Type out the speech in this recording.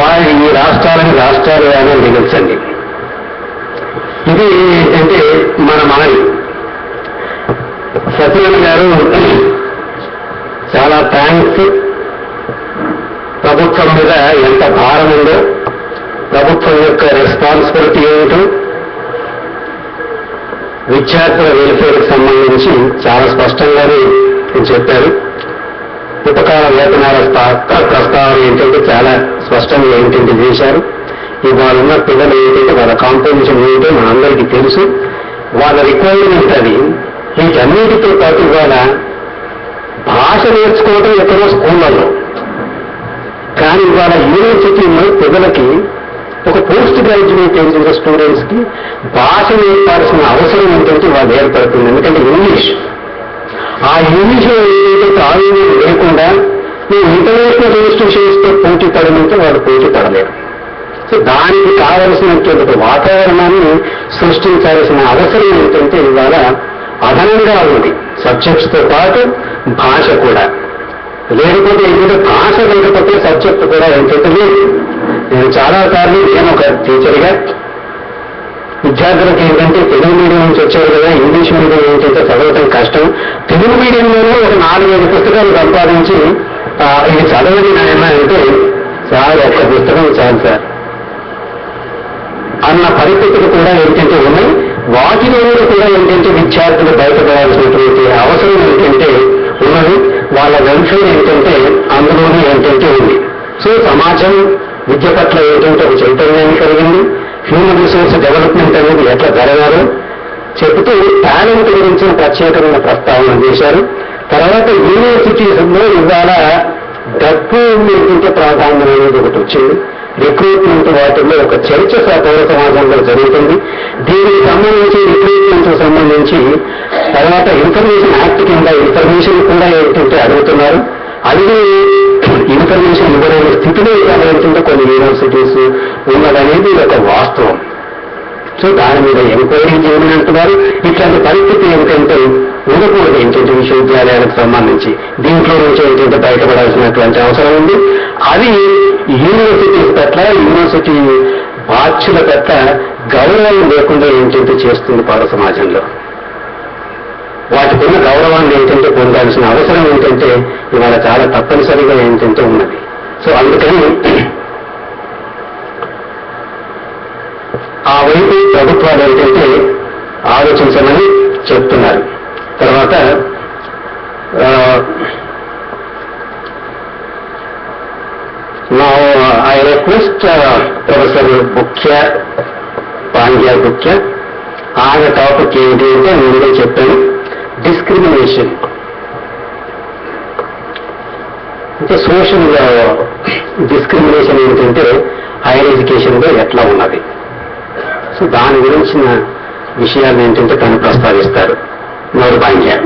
వారి ఈ రాష్ట్రాలను రాష్ట్రాలుగానే మిగల్చండి. ఇది ఏంటంటే మన మనవి. సత్యనారాయణ గారు చాలా థ్యాంక్స్. ప్రభుత్వం మీద ఎంత భారం ఉందో, ప్రభుత్వం యొక్క రెస్పాన్సిబిలిటీ ఏమిటో, విద్యార్థుల వెల్ఫేర్కి సంబంధించి చాలా స్పష్టంగానే చెప్పారు. ఉపకార వేతనాల ప్రస్తావన ఏంటంటే చాలా స్పష్టంగా ఏంటంటే చేశారు. ఇవాళ ఉన్న పిల్లలు ఏంటంటే వాళ్ళ కాంపిటీషన్ ఏంటో మనందరికీ తెలుసు. వాళ్ళ రిక్వైర్మెంట్ అది. వీటన్నిటితో పాటు ఇవాళ భాష నేర్చుకోవడం ఎక్కడో స్కూళ్ళలో, కానీ ఇవాళ యూనివర్సిటీలో పిల్లలకి ఒక పోస్ట్ గ్రాడ్యుయేట్ చేసిన స్టూడెంట్స్కి భాష నేర్పాల్సిన అవసరం ఏంటంటే వాళ్ళు ఏర్పడుతుంది. ఎందుకంటే ఇంగ్లీష్, ఆ ఇంగ్లీష్లో ఏదైతే తాళం లేకుండా నువ్వు ఇంటర్నేషనల్ ఇన్స్టిట్యూషన్స్తో పోటీ పడమంటే వాళ్ళు పోటీ పడలేరు. సో దానికి కావలసినటువంటి వాతావరణాన్ని సృష్టించాల్సిన అవసరం ఏంటంటే ఇవాళ అదనంగా ఉంది. సబ్జెక్ట్స్తో పాటు భాష కూడా. లేకపోతే ఏంటంటే భాష లేకపోతే సబ్జెక్ట్ కూడా ఏంటంటే లేదు. నేను చాలాసార్లు నేను ఒక టీచర్గా విద్యార్థులకు ఏంటంటే తెలుగు మీడియం నుంచి వచ్చారు కదా, ఇంగ్లీష్ మీడియం ఏంటంటే చదవటం కష్టం. తెలుగు మీడియంలోనే ఒక 4-5 పుస్తకాలు సంపాదించి ఇది చదవని నాయన అంటే సార్ ఒక్క పుస్తకం చాలు సార్ అన్న పరిస్థితులు కూడా ఏంటంటే ఉన్నాయి. వాటిలో కూడా ఏంటంటే విద్యార్థులు బయటపడాల్సినటువంటి అవసరం ఏంటంటే ఉన్నది. వాళ్ళ వెల్ఫేర్ ఏంటంటే అందులోనే ఏంటంటే ఉంది. సో సమాజం విద్య పట్ల ఏంటంటే ఒక చైతన్యాన్ని కలిగింది. హ్యూమన్ రిసోర్స్ డెవలప్మెంట్ అనేది ఎట్లా జరగాలో చెబుతూ టాలెంట్ గురించిన ప్రత్యేకమైన ప్రస్తావన చేశారు. తర్వాత యూనివర్సిటీస్లో ఇవాళ డబ్బు ఏంటంటే ప్రాధాన్యం అనేది ఒకటి వచ్చింది. రిక్రూట్మెంట్ వాటిల్లో ఒక చర్చ పౌర సమాజంలో జరుగుతుంది. దీనికి సంబంధించి రిక్రూట్మెంట్ సంబంధించి తర్వాత ఇన్ఫర్మేషన్ యాక్ట్ కింద ఇన్ఫర్మేషన్ కూడా ఏంటంటే అడుగుతున్నారు. అది ఇన్ఫర్మేషన్ ఇవ్వలేని స్థితిలో ఇవాళ ఏంటంటే కొన్ని యూనివర్సిటీస్ ఉన్నదనేది ఒక వాస్తవం. సో దాని మీద ఎంక్వైరీ చేయమంటున్నారు. ఇట్లాంటి పరిస్థితి ఏంటంటే ఉండకూడదు ఏంటంటే విశ్వవిద్యాలయాలకు సంబంధించి. దీంట్లో నుంచి ఏంటంటే బయటపడాల్సినటువంటి అవసరం ఉంది. అది యూనివర్సిటీస్ పట్ల, యూనివర్సిటీ బాధ్యుల పట్ల గౌరవం లేకుండా ఏంటంటే చేస్తుంది పౌర సమాజంలో. వాటికి ఉన్న గౌరవాన్ని ఏంటంటే పొందాల్సిన అవసరం ఏంటంటే ఇవాళ చాలా తప్పనిసరిగా ఏంటంటే ఉన్నది. సో అందుకని ఆ వైపు ప్రభుత్వాలు ఏంటంటే ఆలోచించమని చెప్తున్నారు. తర్వాత I request professor Pandya Bukhya. ఆయన టాపిక్ ఏంటి అంటే ముందే చెప్పాను, డిస్క్రిమినేషన్ అంటే సోషల్ డిస్క్రిమినేషన్ ఏంటంటే హైయర్ ఎడ్యుకేషన్లో ఎట్లా ఉన్నది. సో దాని గురించిన విషయాలు ఏంటంటే తను ప్రస్తావిస్తారు. పాండ్యా.